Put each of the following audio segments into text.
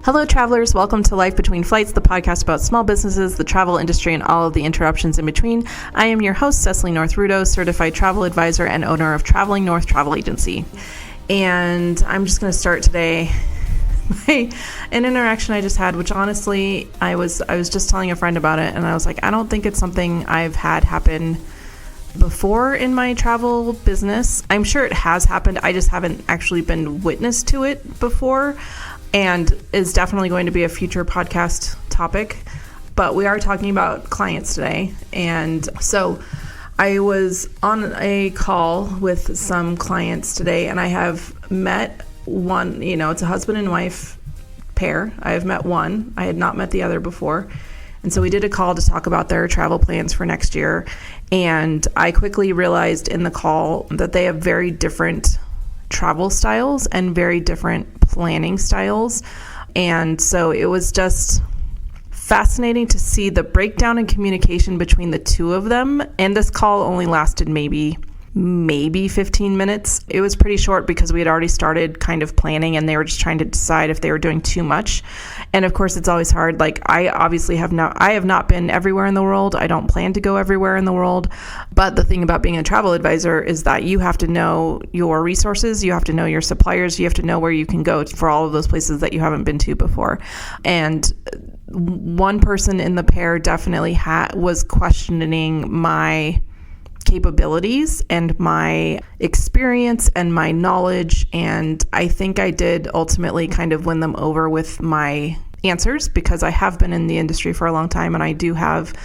Hello, travelers. Welcome to Life Between Flights, the podcast about small businesses, the travel industry, and all of the interruptions in between. I am your host, Cecily North-Rudo, certified travel advisor and owner of Traveling North Travel Agency. And I'm just going to start today an interaction I just had, which honestly, I was just telling a friend about it, and I was like, I don't think it's something I've had happen before in my travel business. I'm sure it has happened. I just haven't actually been witness to it before, and is definitely going to be a future podcast topic. But we are talking about clients today. And so I was on a call with some clients today, and I have met one, it's a husband and wife pair. I have met one. I had not met the other before. And so we did a call to talk about their travel plans for next year. And I quickly realized in the call that they have very different travel styles and very different planning styles. And so it was just fascinating to see the breakdown in communication between the two of them. And this call only lasted maybe 15 minutes. It was pretty short because we had already started kind of planning, and they were just trying to decide if they were doing too much. And of course, it's always hard. Like, I have not been everywhere in the world. I don't plan to go everywhere in the world. But the thing about being a travel advisor is that you have to know your resources. You have to know your suppliers. You have to know where you can go for all of those places that you haven't been to before. And one person in the pair definitely was questioning my capabilities and my experience and my knowledge, and I think I did ultimately kind of win them over with my answers, because I have been in the industry for a long time, and I do have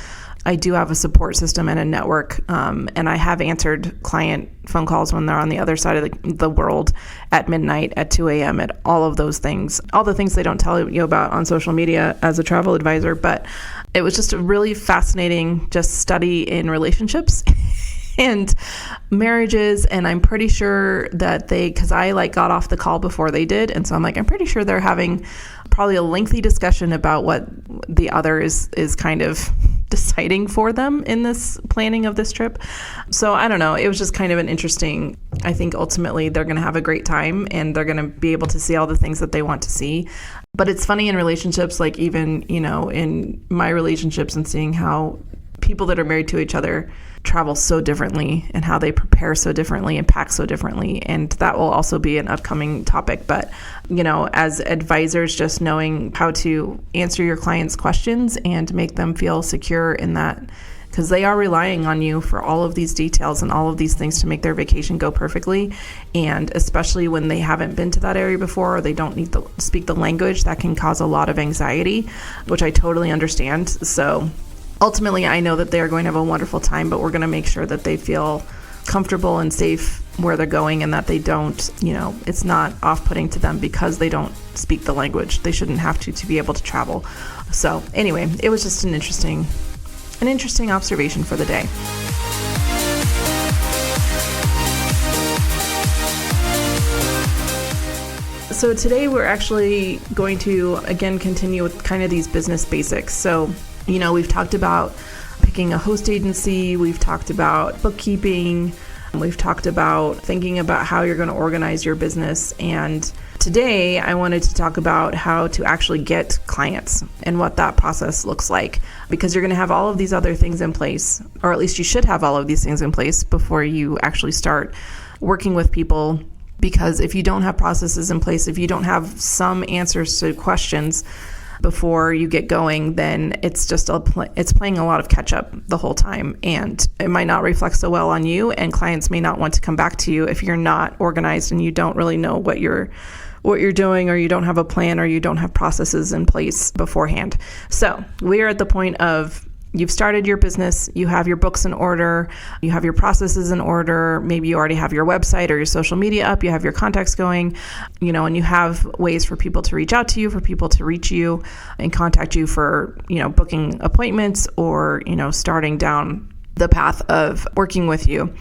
a support system and a network, and I have answered client phone calls when they're on the other side of the world at midnight, at 2 a.m., at all of those things, all the things they don't tell you about on social media as a travel advisor. But it was just a really fascinating study in relationships and marriages. And I'm pretty sure that because I got off the call before they did. And so I'm I'm pretty sure they're having probably a lengthy discussion about what the other is kind of deciding for them in this planning of this trip. So I don't know. It was just kind of an interesting, I think ultimately they're going to have a great time, and they're going to be able to see all the things that they want to see. But it's funny in relationships, even, in my relationships, and seeing how people that are married to each other travel so differently, and how they prepare so differently and pack so differently. And that will also be an upcoming topic. But, as advisors, just knowing how to answer your clients' questions and make them feel secure in that, because they are relying on you for all of these details and all of these things to make their vacation go perfectly. And especially when they haven't been to that area before, or they don't need to speak the language, that can cause a lot of anxiety, which I totally understand. So ultimately, I know that they are going to have a wonderful time, but we're going to make sure that they feel comfortable and safe where they're going, and that they don't, it's not off-putting to them because they don't speak the language. They shouldn't have to be able to travel. So anyway, it was just an interesting observation for the day. So today we're actually going to, again, continue with kind of these business basics. So we've talked about picking a host agency. We've talked about bookkeeping. We've talked about thinking about how you're going to organize your business. And today I wanted to talk about how to actually get clients and what that process looks like, because you're going to have all of these other things in place, or at least you should have all of these things in place before you actually start working with people. Because if you don't have processes in place, if you don't have some answers to questions before you get going, then it's just it's playing a lot of catch up the whole time, and it might not reflect so well on you, and clients may not want to come back to you if you're not organized and you don't really know what you're doing, or you don't have a plan, or you don't have processes in place beforehand. So we are at the point of, you've started your business, you have your books in order, you have your processes in order, maybe you already have your website or your social media up, you have your contacts going, and you have ways for people to reach out to you, for people to reach you and contact you for, booking appointments, or, starting down the path of working with you.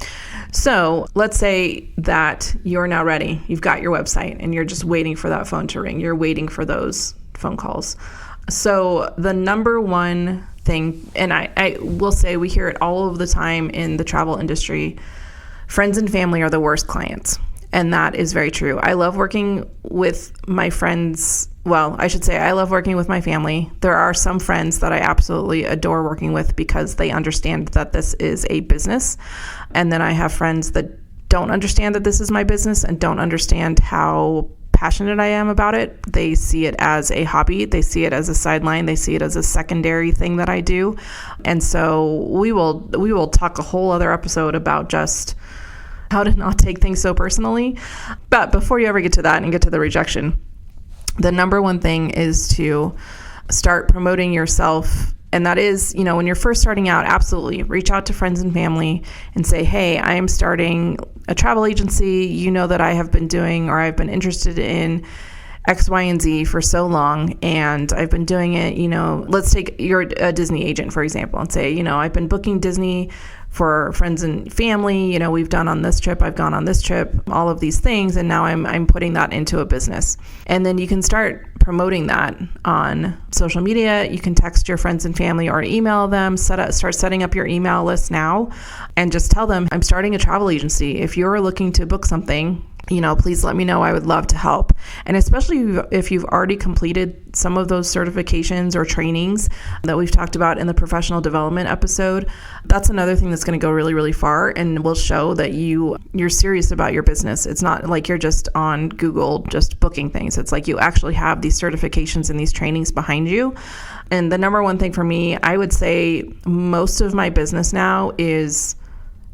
So let's say that you're now ready. You've got your website and you're just waiting for that phone to ring. You're waiting for those phone calls. So the number one thing, and I will say we hear it all of the time in the travel industry, friends and family are the worst clients. And that is very true. I love working with my friends. Well, I should say I love working with my family. There are some friends that I absolutely adore working with because they understand that this is a business. And then I have friends that don't understand that this is my business and don't understand how passionate I am about it. They see it as a hobby. They see it as a sideline. They see it as a secondary thing that I do. And so we will talk a whole other episode about just how to not take things so personally. But before you ever get to that and get to the rejection, the number one thing is to start promoting yourself. And that is, when you're first starting out, absolutely reach out to friends and family and say, hey, I am starting a travel agency. You know that I have been doing, or I've been interested in X, Y, and Z for so long, and I've been doing it, let's take you're a Disney agent, for example, and say, I've been booking Disney for friends and family, we've done on this trip, I've gone on this trip, all of these things, and now I'm putting that into a business. And then you can start promoting that on social media. You can text your friends and family or email them, start setting up your email list now, and just tell them, I'm starting a travel agency. If you're looking to book something, please let me know. I would love to help. And especially if you've already completed some of those certifications or trainings that we've talked about in the professional development episode, that's another thing that's going to go really, really far and will show that you're serious about your business. It's not like you're just on Google just booking things. It's like you actually have these certifications and these trainings behind you. And the number one thing for me, I would say most of my business now is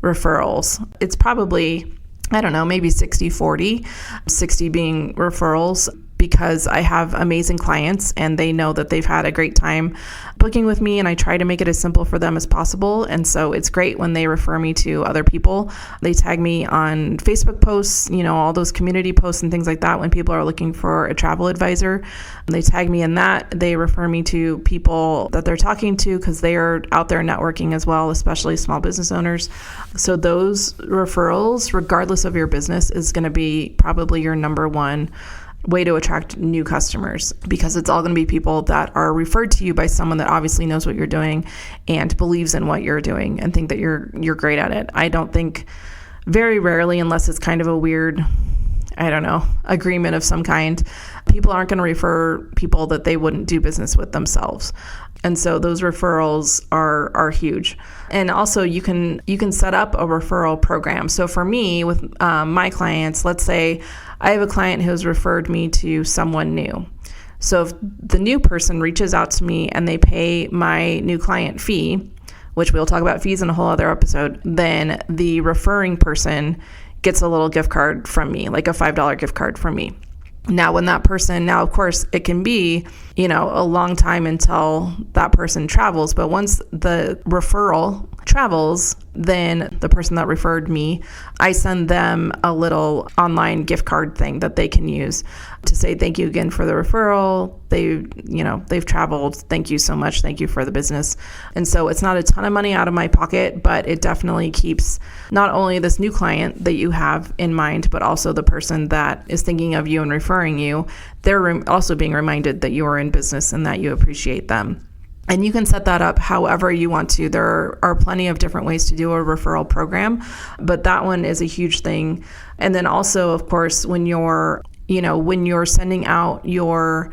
referrals. It's probably, I don't know, maybe 60-40, 60 being referrals, because I have amazing clients and they know that they've had a great time booking with me, and I try to make it as simple for them as possible. And so it's great when they refer me to other people. They tag me on Facebook posts, all those community posts and things like that. When people are looking for a travel advisor, they tag me in that. They refer me to people that they're talking to because they are out there networking as well, especially small business owners. So those referrals, regardless of your business, is going to be probably your number one way to attract new customers, because it's all going to be people that are referred to you by someone that obviously knows what you're doing and believes in what you're doing and think that you're great at it. I don't think, very rarely, unless it's kind of a weird, agreement of some kind, people aren't going to refer people that they wouldn't do business with themselves. And so those referrals are huge. And also you can set up a referral program. So for me, with my clients, let's say I have a client who's referred me to someone new. So if the new person reaches out to me and they pay my new client fee, which we'll talk about fees in a whole other episode, then the referring person gets a little gift card from me, like a $5 gift card from me. Now, when that person, of course, it can be, a long time until that person travels. But once the referral travels, then the person that referred me, I send them a little online gift card thing that they can use to say thank you again for the referral. They've traveled. Thank you so much. Thank you for the business. And so it's not a ton of money out of my pocket, but it definitely keeps not only this new client that you have in mind, but also the person that is thinking of you and referring you. They're also being reminded that you are in business and that you appreciate them. And you can set that up however you want to. There are plenty of different ways to do a referral program, but that one is a huge thing. And then also, of course, when you're sending out your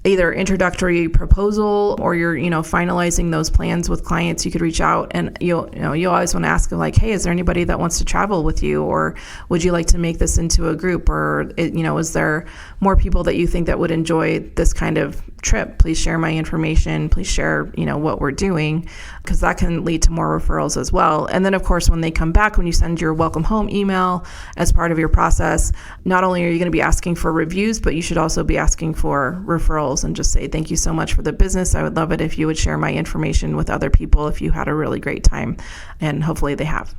either introductory proposal or you're, finalizing those plans with clients, you could reach out and you always want to ask them, like, hey, is there anybody that wants to travel with you? Or would you like to make this into a group? Or, is there more people that you think that would enjoy this kind of trip? Please share my information. Please share, what we're doing, because that can lead to more referrals as well. And then, of course, when they come back, when you send your welcome home email as part of your process, not only are you going to be asking for reviews, but you should also be asking for referrals and just say, thank you so much for the business. I would love it if you would share my information with other people if you had a really great time, and hopefully they have.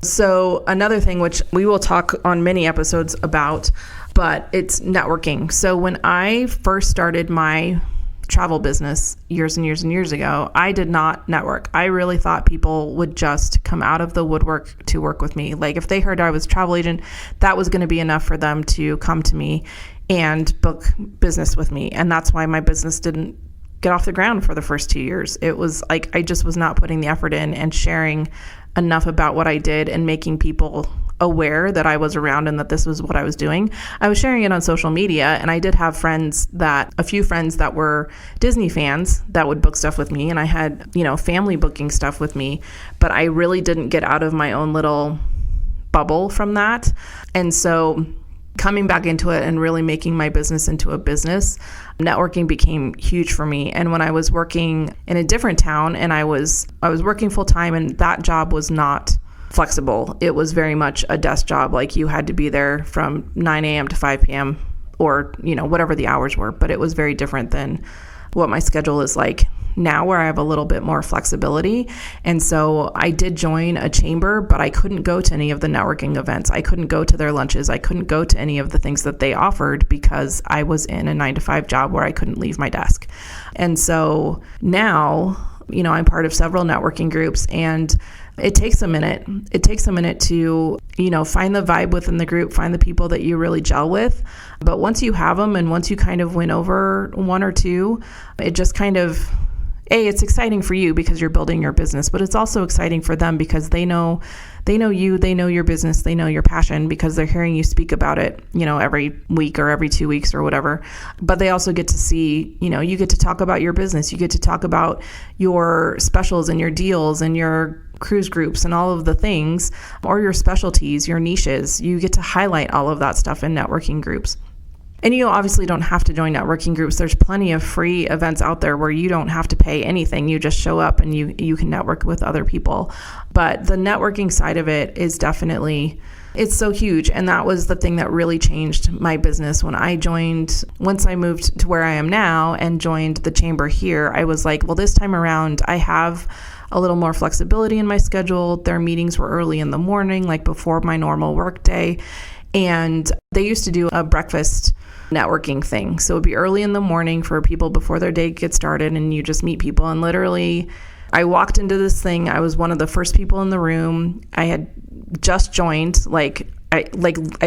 So another thing, which we will talk on many episodes about, but it's networking. So when I first started my travel business years and years and years ago, I did not network. I really thought people would just come out of the woodwork to work with me. Like if they heard I was a travel agent, that was going to be enough for them to come to me and book business with me. And that's why my business didn't get off the ground for the first 2 years. It was like I just was not putting the effort in and sharing enough about what I did and making people aware that I was around and that this was what I was doing, I was sharing it on social media. And I did have a few friends that were Disney fans that would book stuff with me. And I had, family booking stuff with me, but I really didn't get out of my own little bubble from that. And so coming back into it and really making my business into a business, networking became huge for me. And when I was working in a different town and I was working full time, and that job was not flexible. It was very much a desk job. Like you had to be there from 9 a.m. to 5 p.m. or, whatever the hours were. But it was very different than what my schedule is like now, where I have a little bit more flexibility. And so I did join a chamber, but I couldn't go to any of the networking events. I couldn't go to their lunches. I couldn't go to any of the things that they offered because I was in a 9-to-5 job where I couldn't leave my desk. And so now, I'm part of several networking groups, and it takes a minute. It takes a minute to, find the vibe within the group, find the people that you really gel with. But once you have them and once you kind of win over one or two, it just kind of, it's exciting for you because you're building your business, but it's also exciting for them because they know you, they know your business, they know your passion because they're hearing you speak about it, every week or every 2 weeks or whatever. But they also get to see, you get to talk about your business. You get to talk about your specials and your deals and your cruise groups and all of the things, or your specialties, your niches. You get to highlight all of that stuff in networking groups. And you obviously don't have to join networking groups. There's plenty of free events out there where you don't have to pay anything. You just show up and you can network with other people. But the networking side of it is definitely, it's so huge. And that was the thing that really changed my business when I joined. Once I moved to where I am now and joined the chamber here, I was like, well, this time around, I have a little more flexibility in my schedule. Their meetings were early in the morning, like before my normal work day. And they used to do a breakfast networking thing. So it'd be early in the morning for people before their day gets started, and you just meet people. And literally, I walked into this thing. I was one of the first people in the room. I had just joined. I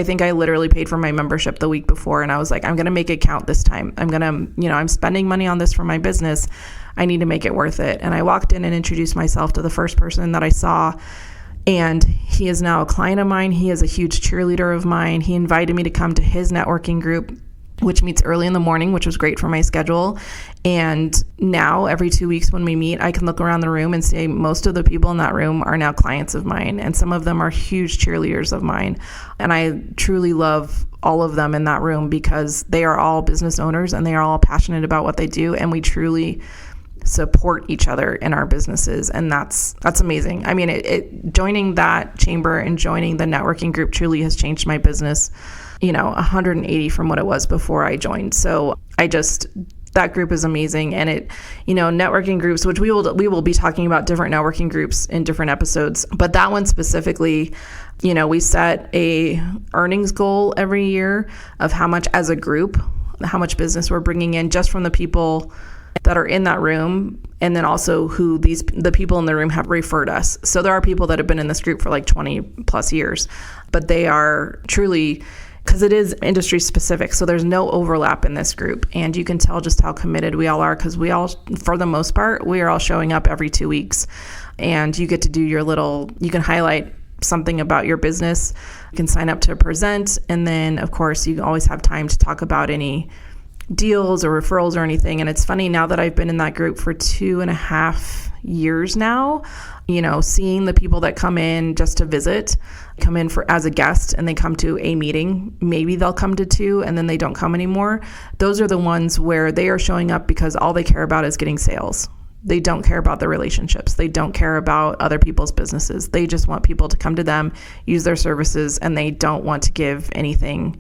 think I literally paid for my membership the week before, and I was like, I'm going to make it count this time. I'm spending money on this for my business. I need to make it worth it. And I walked in and introduced myself to the first person that I saw. And he is now a client of mine. He is a huge cheerleader of mine. He invited me to come to his networking group, which meets early in the morning, which was great for my schedule. And now every 2 weeks when we meet, I can look around the room and say most of the people in that room are now clients of mine. And some of them are huge cheerleaders of mine. And I truly love all of them in that room because they are all business owners and they are all passionate about what they do. And we truly support each other in our businesses. And that's amazing. I mean, joining that chamber and joining the networking group truly has changed my business, 180 from what it was before I joined. So that group is amazing. And networking groups, which we will be talking about different networking groups in different episodes, but that one specifically, we set a earnings goal every year of how much as a group, how much business we're bringing in just from the people that are in that room, and then also who the people in the room have referred us. So there are people that have been in this group for like 20 plus years, but they are truly, because it is industry specific, so there's no overlap in this group. And you can tell just how committed we all are, because we all, for the most part, we are all showing up every 2 weeks. And you get to do you can highlight something about your business. You can sign up to present. And then, of course, you always have time to talk about any deals or referrals or anything. And it's funny, now that I've been in that group for 2.5 years now, seeing the people that come in just to visit, come in as a guest, and they come to a meeting, maybe they'll come to 2 and then they don't come anymore. Those are the ones where they are showing up because all they care about is getting sales. They don't care about the relationships. They don't care about other people's businesses. They just want people to come to them, use their services, and they don't want to give anything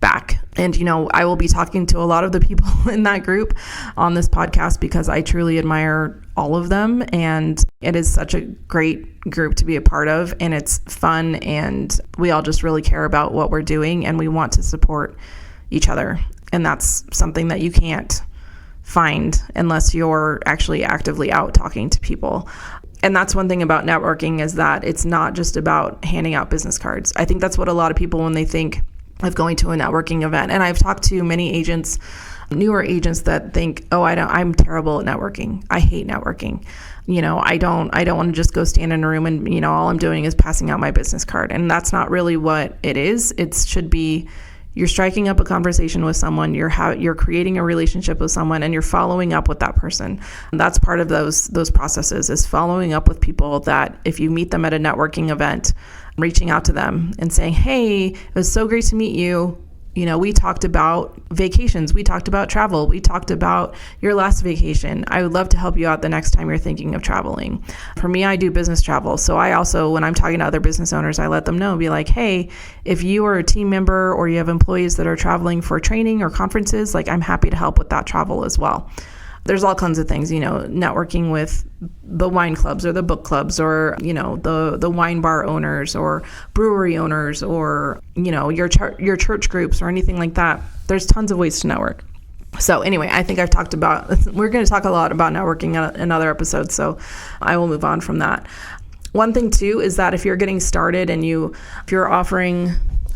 back. And, I will be talking to a lot of the people in that group on this podcast because I truly admire all of them. And it is such a great group to be a part of. And it's fun. And we all just really care about what we're doing and we want to support each other. And that's something that you can't find unless you're actually actively out talking to people. And that's one thing about networking, is that it's not just about handing out business cards. I think that's what a lot of people, when they think of going to a networking event. And I've talked to many agents newer agents that think, oh, I'm terrible at networking. I hate networking. I don't want to just go stand in a room and, all I'm doing is passing out my business card. And that's not really what it is. It should be, you're striking up a conversation with someone, you're creating a relationship with someone, and you're following up with that person. And that's part of those processes, is following up with people that if you meet them at a networking event, reaching out to them and saying, hey, it was so great to meet you. We talked about vacations. We talked about travel. We talked about your last vacation. I would love to help you out the next time you're thinking of traveling. For me, I do business travel. So I also, when I'm talking to other business owners, I let them know, be like, hey, if you are a team member or you have employees that are traveling for training or conferences, like, I'm happy to help with that travel as well. There's all kinds of things, networking with the wine clubs or the book clubs or, the wine bar owners or brewery owners or, your church groups or anything like that. There's tons of ways to network. So anyway, I think we're going to talk a lot about networking in other episodes, so I will move on from that. One thing too is that if you're getting started and if you're offering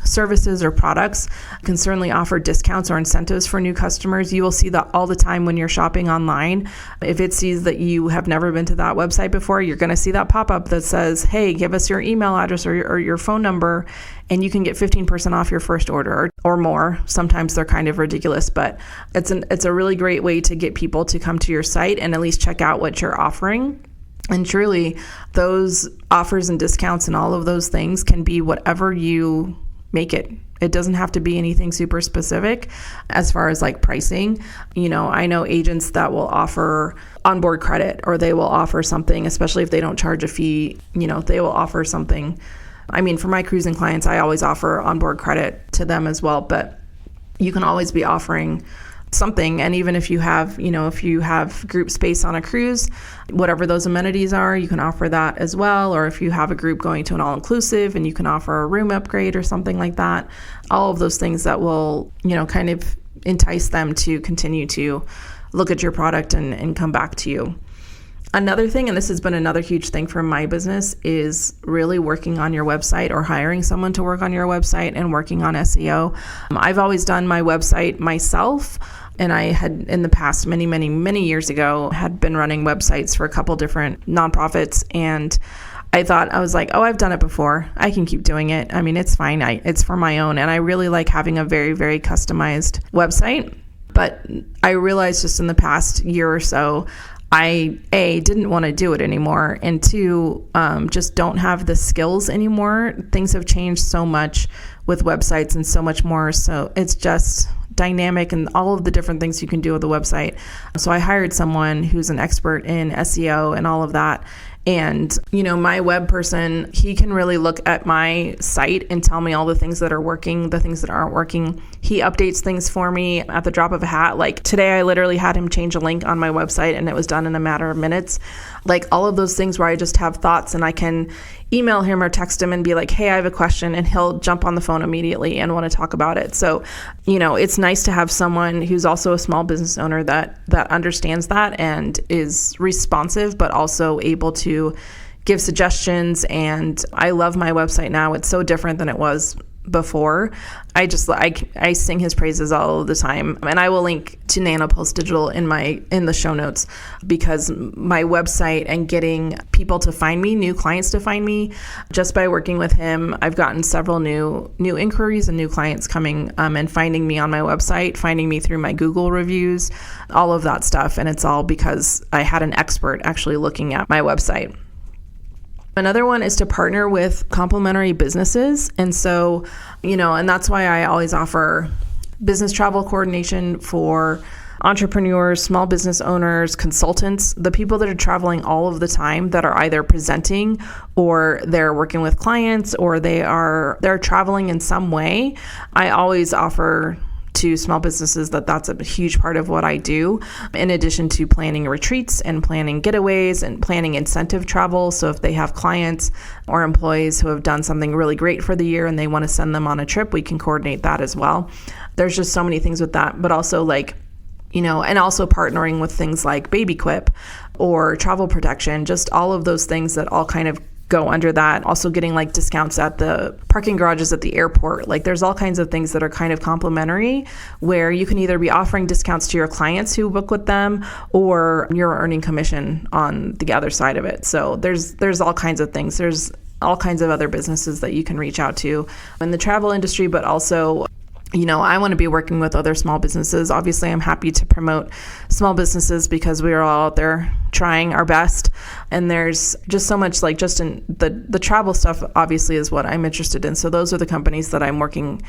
services or products, can certainly offer discounts or incentives for new customers. You will see that all the time when you're shopping online. If it sees that you have never been to that website before, you're going to see that pop up that says, hey, give us your email address or your phone number, and you can get 15% off your first order or more. Sometimes they're kind of ridiculous, but it's a really great way to get people to come to your site and at least check out what you're offering. And truly, those offers and discounts and all of those things can be whatever you make it. It doesn't have to be anything super specific as far as like pricing. I know agents that will offer onboard credit, or they will offer something, especially if they don't charge a fee, they will offer something. For my cruising clients, I always offer onboard credit to them as well, but you can always be offering something. And even if you have group space on a cruise, whatever those amenities are, you can offer that as well. Or if you have a group going to an all-inclusive and you can offer a room upgrade or something like that, all of those things that will, kind of entice them to continue to look at your product and come back to you. Another thing, and this has been another huge thing for my business, is really working on your website or hiring someone to work on your website and working on SEO. I've always done my website myself, and I had in the past, many, many, many years ago, had been running websites for a couple different nonprofits, and I was like, oh, I've done it before. I can keep doing it. It's fine. It's for my own, and I really like having a very, very customized website. But I realized just in the past year or so, I, didn't want to do it anymore, and two, just don't have the skills anymore. Things have changed so much with websites and so much more, so it's just dynamic and all of the different things you can do with the website. So I hired someone who's an expert in SEO and all of that. And, my web person, he can really look at my site and tell me all the things that are working, the things that aren't working. He updates things for me at the drop of a hat. Like today, I literally had him change a link on my website and it was done in a matter of minutes. Like all of those things where I just have thoughts and I can email him or text him and be like, hey, I have a question, and he'll jump on the phone immediately and want to talk about it. So, it's nice to have someone who's also a small business owner that understands that and is responsive, but also able to give suggestions. And I love my website now. It's so different than it was before. I sing his praises all the time, and I will link to Nanopulse.Digital in the show notes, because my website and getting people to find me, new clients to find me, just by working with him, I've gotten several new inquiries and new clients coming and finding me on my website, finding me through my Google reviews, all of that stuff, and it's all because I had an expert actually looking at my website. Another one is to partner with complementary businesses. And so, and that's why I always offer business travel coordination for entrepreneurs, small business owners, consultants, the people that are traveling all of the time, that are either presenting or they're working with clients or they're traveling in some way. I always offer to small businesses that's a huge part of what I do, in addition to planning retreats and planning getaways and planning incentive travel. So if they have clients or employees who have done something really great for the year and they want to send them on a trip, we can coordinate that as well. There's just so many things with that, but also and also partnering with things like Babyquip or travel protection, just all of those things that all kind of go under that. Also getting like discounts at the parking garages at the airport. Like there's all kinds of things that are kind of complementary where you can either be offering discounts to your clients who book with them or you're earning commission on the other side of it. So there's all kinds of things. There's all kinds of other businesses that you can reach out to in the travel industry, but also I want to be working with other small businesses. Obviously, I'm happy to promote small businesses because we are all out there trying our best. And there's just so much like just in the travel stuff, obviously, is what I'm interested in. So those are the companies that I'm working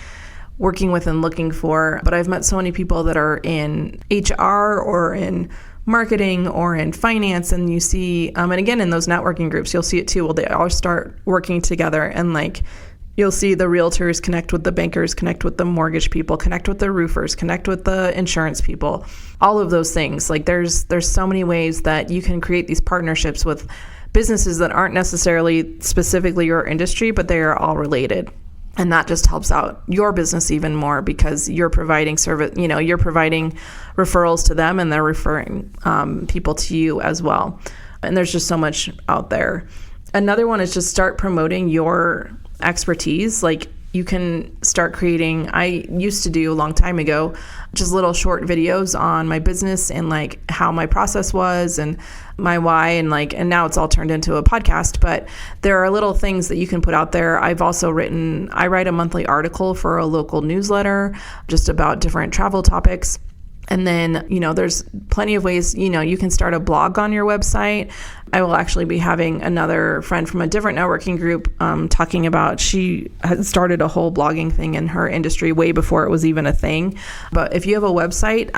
with and looking for. But I've met so many people that are in HR or in marketing or in finance, and you see, and again, in those networking groups, you'll see it too. Well, they all start working together and like, you'll see the realtors connect with the bankers, connect with the mortgage people, connect with the roofers, connect with the insurance people, all of those things. Like there's so many ways that you can create these partnerships with businesses that aren't necessarily specifically your industry, but they are all related. And that just helps out your business even more because you're providing service, you're providing referrals to them and they're referring people to you as well. And there's just so much out there. Another one is just start promoting your expertise. Like you can start creating, I used to do a long time ago, just little short videos on my business and like how my process was and my why and now it's all turned into a podcast, but there are little things that you can put out there. I write a monthly article for a local newsletter just about different travel topics. And then, there's plenty of ways, you can start a blog on your website. I will actually be having another friend from a different networking group talking about, she had started a whole blogging thing in her industry way before it was even a thing. But if you have a website,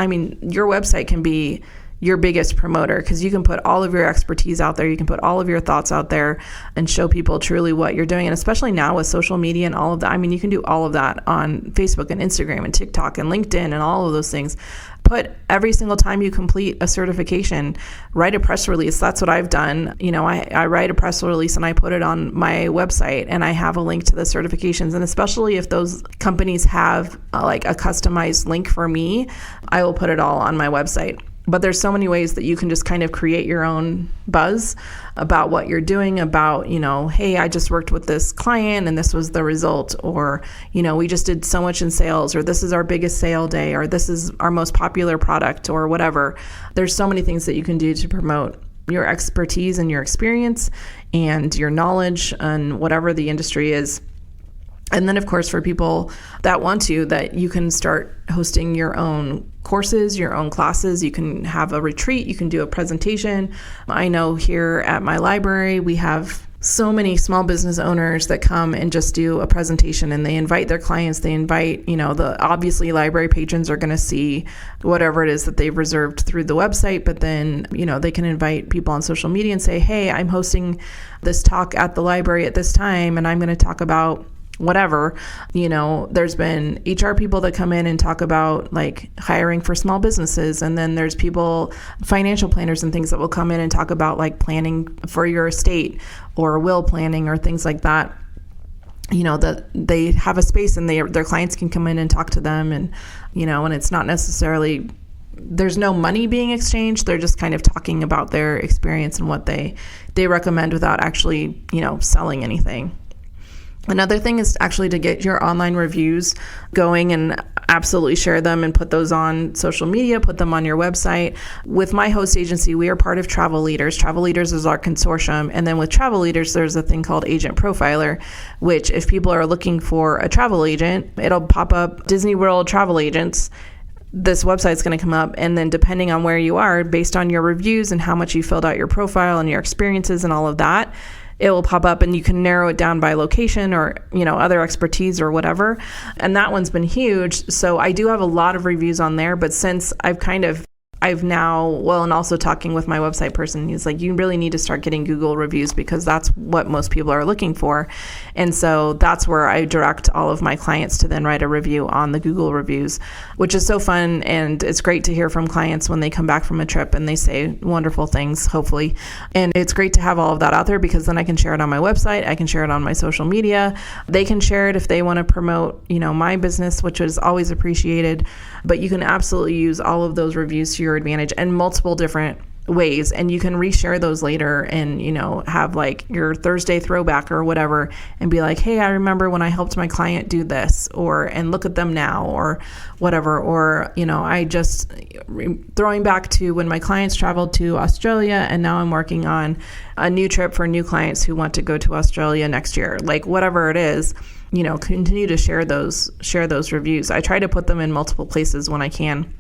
your website can be your biggest promoter because you can put all of your expertise out there. You can put all of your thoughts out there and show people truly what you're doing. And especially now with social media and all of that, you can do all of that on Facebook and Instagram and TikTok and LinkedIn and all of those things. Put every single time you complete a certification, write a press release. That's what I've done. I write a press release and I put it on my website and I have a link to the certifications. And especially if those companies have like a customized link for me, I will put it all on my website. But there's so many ways that you can just kind of create your own buzz about what you're doing, about, hey, I just worked with this client and this was the result, or, we just did so much in sales, or this is our biggest sale day, or this is our most popular product, or whatever. There's so many things that you can do to promote your expertise and your experience and your knowledge and whatever the industry is. And then, of course, for people that want to, that you can start hosting your own courses, your own classes. You can have a retreat. You can do a presentation. I know here at my library, we have so many small business owners that come and just do a presentation and they invite their clients. They invite, obviously library patrons are going to see whatever it is that they've reserved through the website, but then, they can invite people on social media and say, hey, I'm hosting this talk at the library at this time and I'm going to talk about whatever. There's been HR people that come in and talk about like hiring for small businesses. And then there's people, financial planners and things that will come in and talk about like planning for your estate or will planning or things like that. That they have a space and their clients can come in and talk to them and, and it's not necessarily, there's no money being exchanged. They're just kind of talking about their experience and what they recommend without actually, selling anything. Another thing is actually to get your online reviews going and absolutely share them and put those on social media, put them on your website. With my host agency, we are part of Travel Leaders. Travel Leaders is our consortium. And then with Travel Leaders, there's a thing called Agent Profiler, which if people are looking for a travel agent, it'll pop up Disney World travel agents. This website's going to come up, and then depending on where you are, based on your reviews and how much you filled out your profile and your experiences and all of that, it will pop up and you can narrow it down by location or, other expertise or whatever. And that one's been huge. So I do have a lot of reviews on there, but since I've now, and also talking with my website person, he's like, you really need to start getting Google reviews because that's what most people are looking for. And so that's where I direct all of my clients to then write a review on the Google reviews, which is so fun. And it's great to hear from clients when they come back from a trip and they say wonderful things, hopefully. And it's great to have all of that out there because then I can share it on my website. I can share it on my social media. They can share it if they want to promote, my business, which is always appreciated. But you can absolutely use all of those reviews to your advantage and multiple different ways, and you can reshare those later and, have like your Thursday throwback or whatever and be like, hey, I remember when I helped my client do this, and look at them now, or whatever. Or, I just throwing back to when my clients traveled to Australia, and now I'm working on a new trip for new clients who want to go to Australia next year, like whatever it is. Continue to share those reviews. I try to put them in multiple places when I can.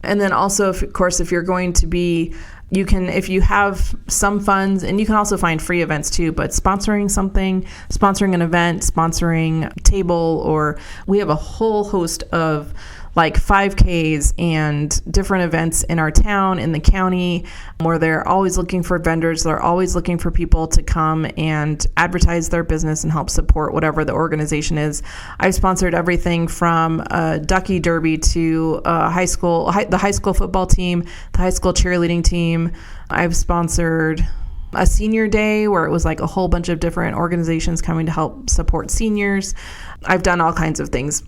And then also, of course, if you're going to be, if you have some funds, and you can also find free events too, but sponsoring an event, sponsoring a table, or we have a whole host of like 5Ks and different events in our town, in the county, where they're always looking for vendors. They're always looking for people to come and advertise their business and help support whatever the organization is. I've sponsored everything from a ducky derby to the high school football team, the high school cheerleading team. I've sponsored a senior day where it was like a whole bunch of different organizations coming to help support seniors. I've done all kinds of things.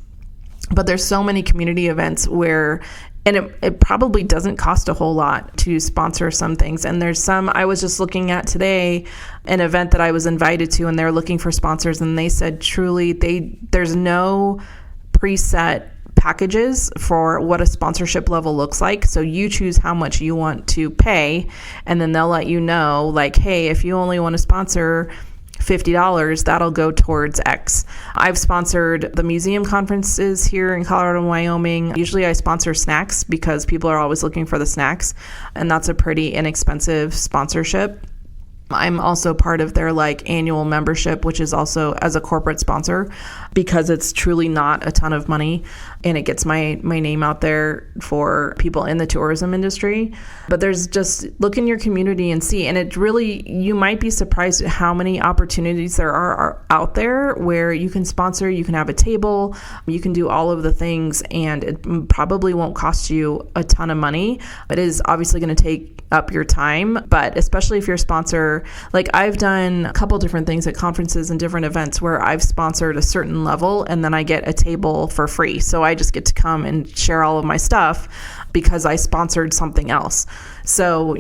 But there's so many community events where, and it probably doesn't cost a whole lot to sponsor some things. And there's some, I was just looking at today, an event that I was invited to, and they're looking for sponsors. And they said truly, there's no preset packages for what a sponsorship level looks like. So you choose how much you want to pay, and then they'll let you know, like, hey, if you only want to sponsor $50, that'll go towards X. I've sponsored the museum conferences here in Colorado and Wyoming. Usually I sponsor snacks because people are always looking for the snacks, and that's a pretty inexpensive sponsorship. I'm also part of their like annual membership, which is also as a corporate sponsor, because it's truly not a ton of money, and it gets my name out there for people in the tourism industry. But there's just, look in your community and see, and it really, you might be surprised at how many opportunities there are out there where you can sponsor, you can have a table, you can do all of the things, and it probably won't cost you a ton of money. It is obviously going to take up your time, but especially if you're a sponsor, like I've done a couple different things at conferences and different events where I've sponsored a certain level, and then I get a table for free. So I just get to come and share all of my stuff because I sponsored something else. So,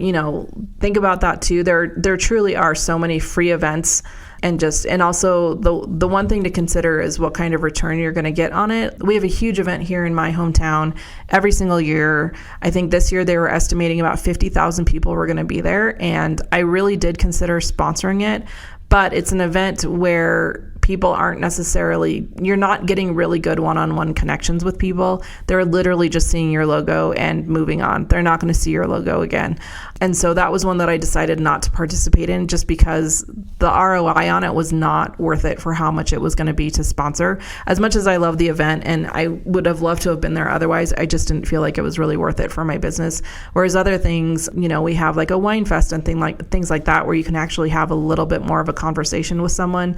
think about that too. There truly are so many free events. And also the one thing to consider is what kind of return you're going to get on it. We have a huge event here in my hometown every single year. I think this year they were estimating about 50,000 people were going to be there. And I really did consider sponsoring it, but it's an event where people aren't necessarily, you're not getting really good one-on-one connections with people. They're literally just seeing your logo and moving on. They're not going to see your logo again. And so that was one that I decided not to participate in, just because the ROI on it was not worth it for how much it was going to be to sponsor. As much as I love the event and I would have loved to have been there otherwise, I just didn't feel like it was really worth it for my business. Whereas other things, we have like a wine fest and things like that, where you can actually have a little bit more of a conversation with someone.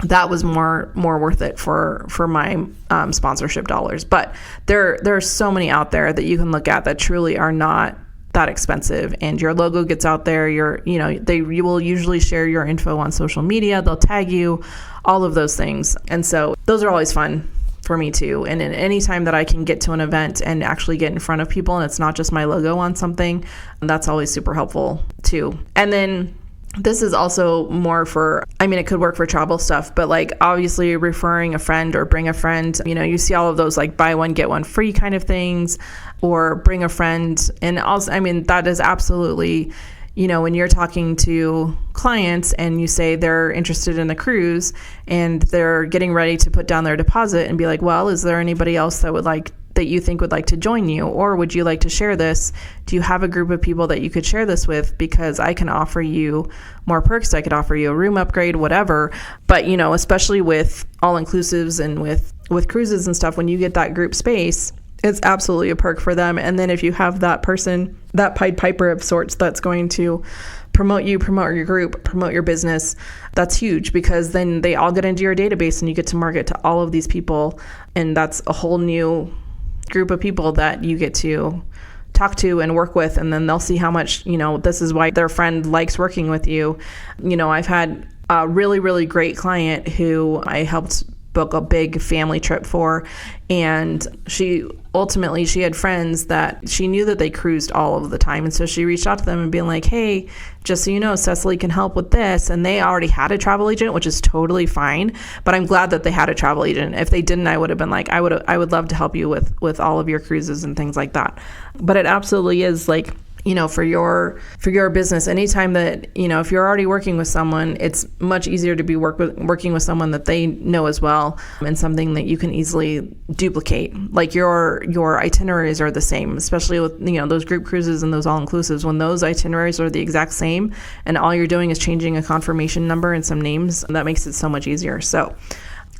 That was more worth it for my sponsorship dollars. But there are so many out there that you can look at that truly are not that expensive, and your logo gets out there. You will usually share your info on social media. They'll tag you, all of those things. And so those are always fun for me too. And in any time that I can get to an event and actually get in front of people, and it's not just my logo on something, that's always super helpful too. And then this is also more for, it could work for travel stuff, but like obviously referring a friend or bring a friend, you see all of those like buy one, get one free kind of things, or bring a friend. And also, that is absolutely, when you're talking to clients and you say they're interested in a cruise and they're getting ready to put down their deposit, and be like, well, is there anybody else that you think would like to join you, or would you like to share this? Do you have a group of people that you could share this with? Because I can offer you more perks. I could offer you a room upgrade, whatever. But, especially with all-inclusives and with cruises and stuff, when you get that group space, it's absolutely a perk for them. And then if you have that person, that Pied Piper of sorts, that's going to promote you, promote your group, promote your business, that's huge, because then they all get into your database and you get to market to all of these people. And that's a whole new group of people that you get to talk to and work with, and then they'll see how much, this is why their friend likes working with you. I've had a really, really great client who I helped book a big family trip for. And she had friends that she knew that they cruised all of the time. And so she reached out to them and being like, hey, just so you know, Cecily can help with this. And they already had a travel agent, which is totally fine. But I'm glad that they had a travel agent. If they didn't, I would have been like, I would love to help you with all of your cruises and things like that. But it absolutely is like, for your business, anytime that, if you're already working with someone, it's much easier to be working with someone that they know as well, and something that you can easily duplicate. Like your itineraries are the same, especially with, those group cruises and those all-inclusives. When those itineraries are the exact same and all you're doing is changing a confirmation number and some names, that makes it so much easier.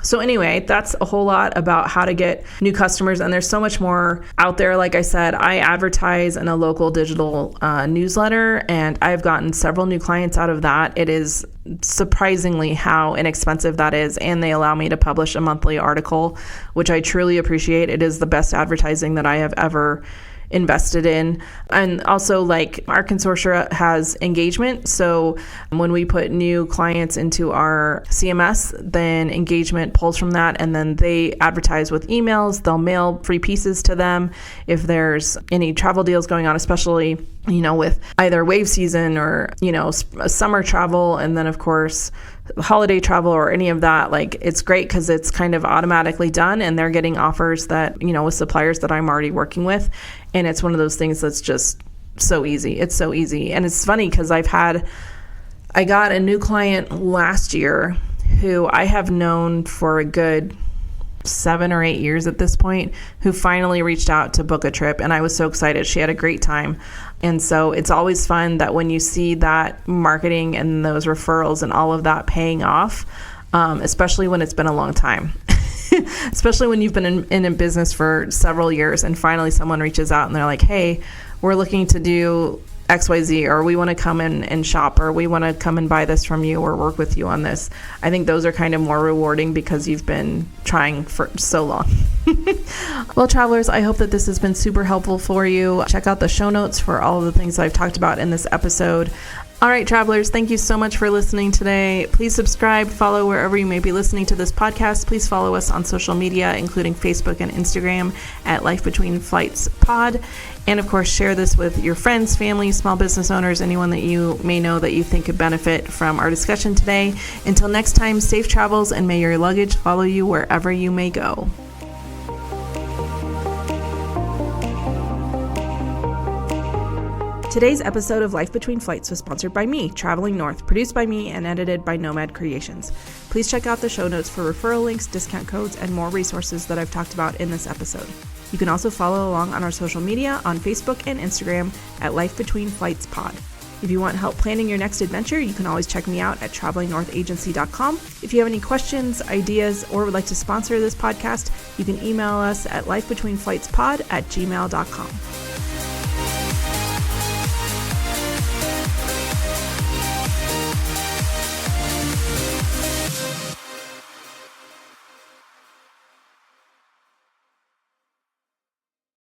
So anyway, that's a whole lot about how to get new customers. And there's so much more out there. Like I said, I advertise in a local digital newsletter, and I've gotten several new clients out of that. It is surprisingly how inexpensive that is. And they allow me to publish a monthly article, which I truly appreciate. It is the best advertising that I have ever invested in. And also, like, our consortia has engagement. So when we put new clients into our CMS, then engagement pulls from that, and then they advertise with emails. They'll mail free pieces to them if there's any travel deals going on, especially, with either wave season or, summer travel. And then, of course, holiday travel or any of that. Like, it's great because it's kind of automatically done, and they're getting offers that, with suppliers that I'm already working with. And it's one of those things that's just so easy. It's so easy. And it's funny because I got a new client last year who I have known for a good 7 or 8 years at this point, who finally reached out to book a trip. And I was so excited. She had a great time. And so it's always fun that when you see that marketing and those referrals and all of that paying off, especially when it's been a long time. Especially when you've been in a business for several years and finally someone reaches out and they're like, hey, we're looking to do XYZ, or we want to come in and shop, or we want to come and buy this from you or work with you on this. I think those are kind of more rewarding because you've been trying for so long. Well, travelers, I hope that this has been super helpful for you. Check out the show notes for all of the things I've talked about in this episode. All right, travelers, thank you so much for listening today. Please subscribe, follow wherever you may be listening to this podcast. Please follow us on social media, including Facebook and Instagram at Life Between Flights Pod. And of course, share this with your friends, family, small business owners, anyone that you may know that you think could benefit from our discussion today. Until next time, safe travels, and may your luggage follow you wherever you may go. Today's episode of Life Between Flights was sponsored by me, Traveling North, produced by me and edited by Nomad Creations. Please check out the show notes for referral links, discount codes, and more resources that I've talked about in this episode. You can also follow along on our social media on Facebook and Instagram at Life Between Flights Pod. If you want help planning your next adventure, you can always check me out at travelingnorthagency.com. If you have any questions, ideas, or would like to sponsor this podcast, you can email us at lifebetweenflightspod@gmail.com.